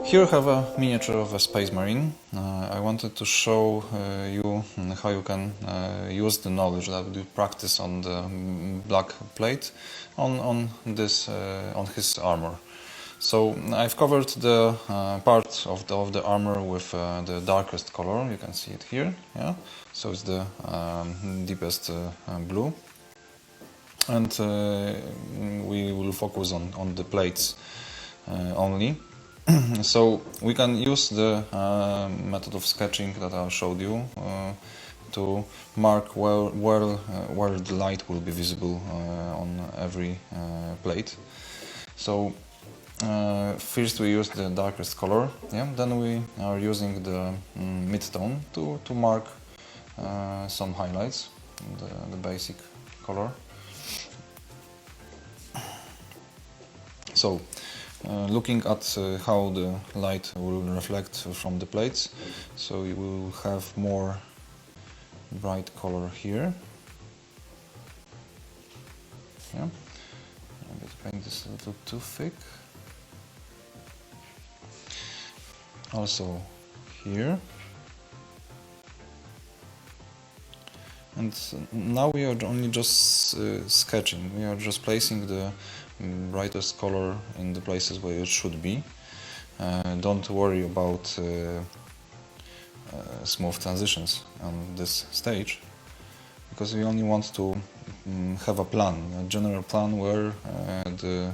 Here I have a miniature of a Space Marine. I wanted to show you how you can use the knowledge that you practice on the black plate on his armor. So I've covered the part of the armor with the darkest color. You can see it here. Yeah, so it's the deepest blue, and we will focus on the plates only. So we can use the method of sketching that I showed you to mark where the light will be visible on every plate. So first we use the darkest color, yeah. Then we are using the mid-tone to mark some highlights, the basic color. So looking at how the light will reflect from the plates, so you will have more bright color here. Yeah, I'm going to paint this a little too thick. Also here. And now we are only just sketching. We are just placing the brightest color in the places where it should be. Don't worry about smooth transitions on this stage, because we only want to have a general plan where the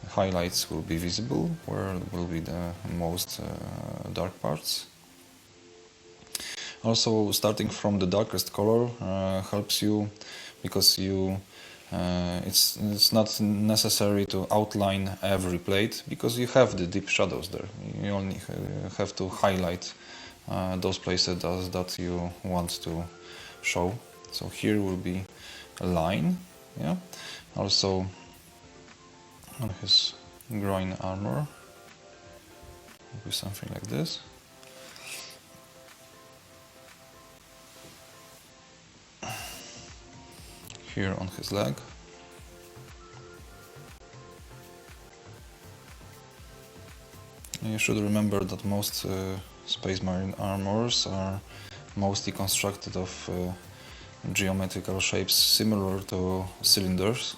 highlights will be visible, where will be the most dark parts. Also, starting from the darkest color helps you, because it's not necessary to outline every plate, because you have the deep shadows there. You only have to highlight those places that you want to show. So here will be a line, yeah. Also on his groin armor will be something like this. Here on his leg. You should remember that most Space Marine armors are mostly constructed of geometrical shapes similar to cylinders.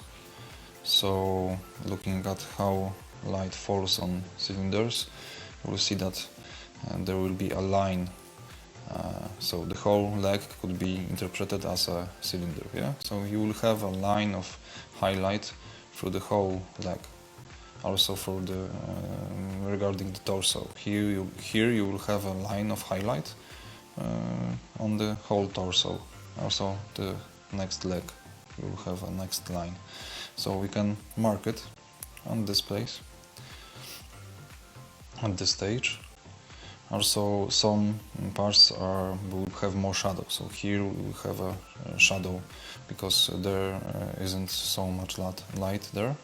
So looking at how light falls on cylinders, you will see that there will be a line. So the whole leg could be interpreted as a cylinder, yeah? So you will have a line of highlight through the whole leg. Also for the regarding the torso, here you will have a line of highlight on the whole torso. Also the next leg, you will have a next line. So we can mark it on this place, at this stage. Also, some parts will have more shadow. So here we will have a shadow because there isn't so much light there.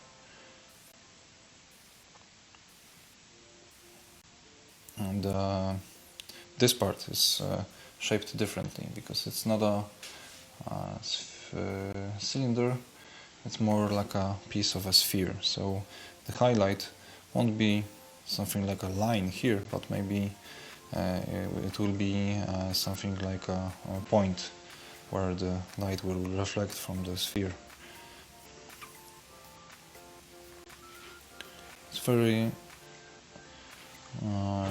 And this part is shaped differently because it's not a cylinder. It's more like a piece of a sphere. So the highlight won't be something like a line here, but maybe it will be something like a point where the light will reflect from the sphere. It's very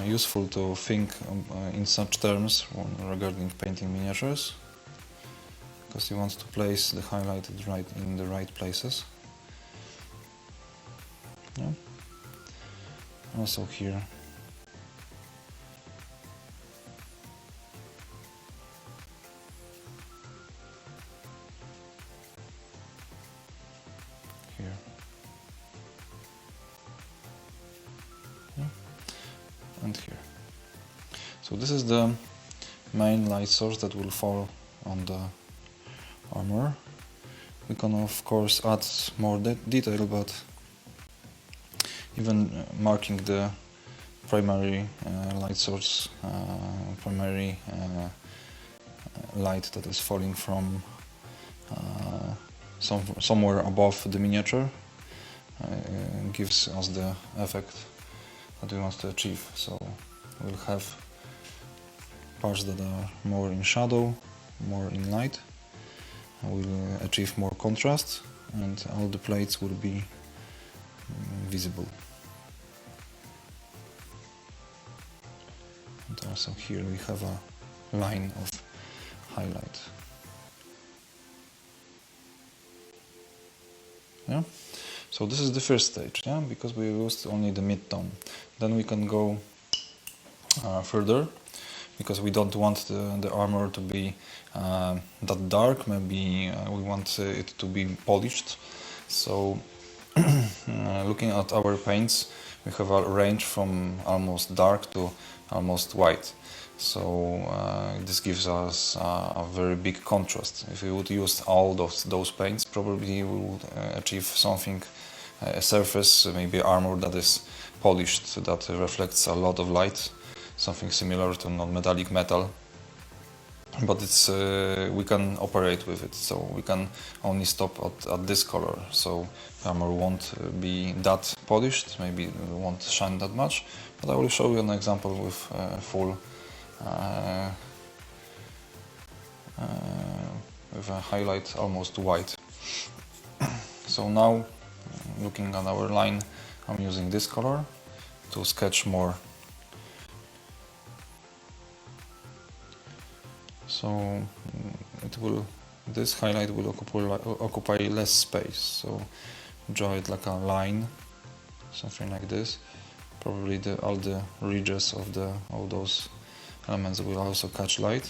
useful to think in such terms regarding painting miniatures, because you want to place the highlight in the right places. Yeah. Also here. Here. Yeah. And here. So this is the main light source that will fall on the armor. We can of course add more detail, but even marking the primary light source, primary light that is falling from somewhere above the miniature gives us the effect that we want to achieve. So we'll have parts that are more in shadow, more in light, and we'll achieve more contrast, and all the plates will be visible. And also here we have a line of highlight. Yeah? So this is the first stage, yeah? Because we used only the mid-tone. Then we can go further, because we don't want the armor to be that dark. Maybe we want it to be polished. So looking at our paints, we have a range from almost dark to almost white. So this gives us a very big contrast. If we would use all those paints, probably we would achieve something, a surface, maybe armor that is polished, that reflects a lot of light, something similar to non-metallic metal. But it's we can operate with it, so we can only stop at this color. So the armor won't be that polished, maybe it won't shine that much. But I will show you an example with full with a highlight almost white. So now, looking at our line, I'm using this color to sketch more. So this highlight will occupy less space. So draw it like a line, something like this. Probably all the ridges of all those elements will also catch light.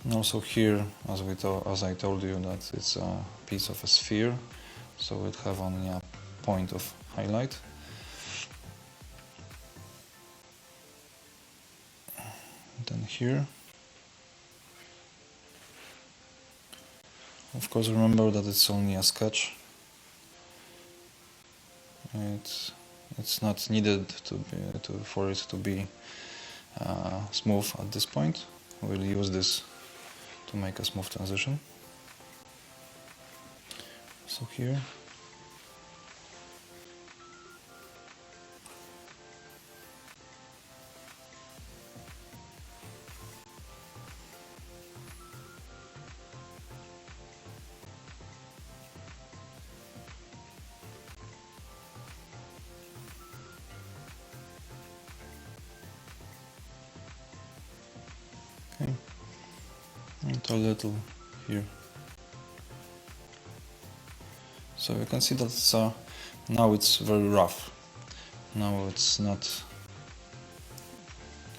And also here, as I told you, that it's a piece of a sphere, so it have only a point of highlight. Then here, of course, remember that it's only a sketch. It's not needed for it to be smooth at this point. We'll use this to make a smooth transition. So here. Okay. And a little here. So you can see that now it's very rough. Now it's not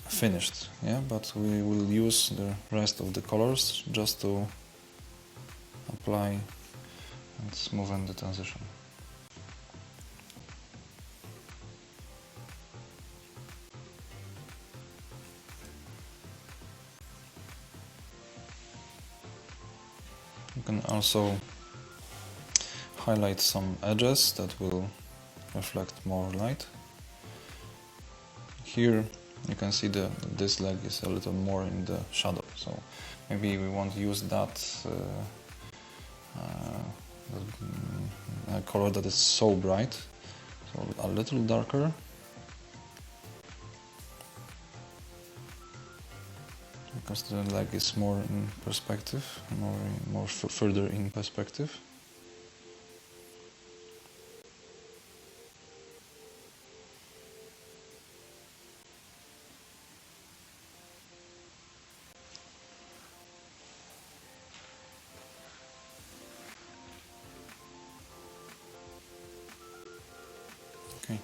finished, yeah, but we will use the rest of the colors just to apply and smoothen the transition. You can also highlight some edges that will reflect more light. Here you can see this leg is a little more in the shadow, so maybe we won't use that color that is so bright, so a little darker. Because the leg is more in perspective, more further in perspective. Okay.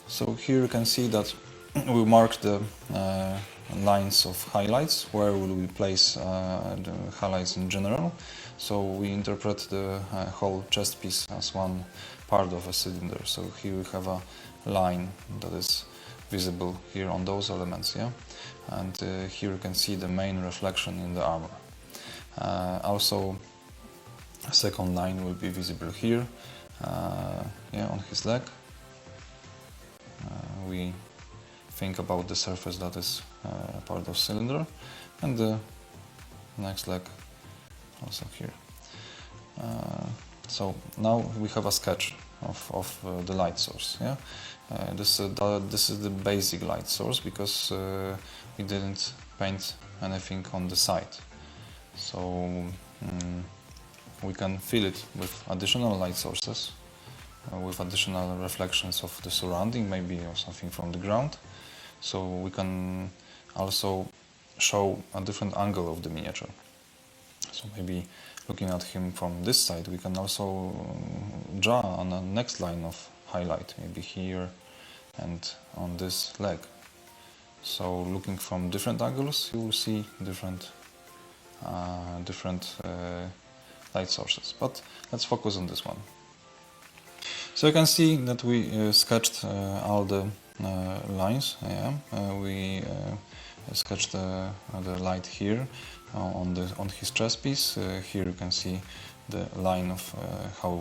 So here you can see that we mark the lines of highlights, where will we place the highlights in general. So we interpret the whole chest piece as one part of a cylinder. So here we have a line that is visible here on those elements, yeah. And here you can see the main reflection in the armor. Also, a second line will be visible here, yeah, on his leg. We think about the surface that is part of cylinder, and the next leg also here. So now we have a sketch of the light source. Yeah, this is the basic light source because we didn't paint anything on the side. So we can fill it with additional light sources, with additional reflections of the surrounding, maybe, or something from the ground. So we can also show a different angle of the miniature. So maybe looking at him from this side, we can also draw on the next line of highlight, maybe here and on this leg. So looking from different angles, you will see different light sources. But let's focus on this one. So you can see that we sketched all the lines. Yeah, we sketched the light here on his chest piece. Here you can see the line of how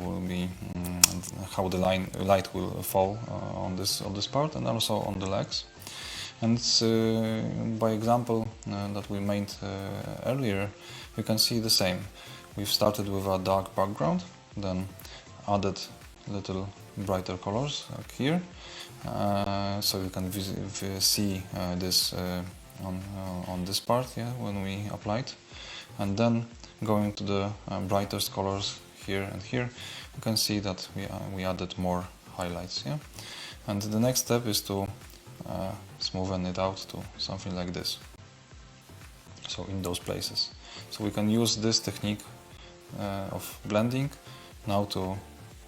the light will fall on this part, and also on the legs. And by example that we made earlier, you can see the same. We've started with a dark background, then added little brighter colors like here, so you can see this on this part, yeah, when we applied, and then going to the brightest colors here and here, you can see that we added more highlights, yeah. And the next step is to smoothen it out to something like this, so in those places. So we can use this technique of blending now to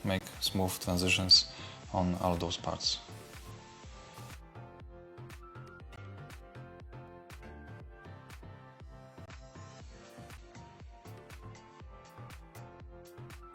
make smooth transitions on all those parts.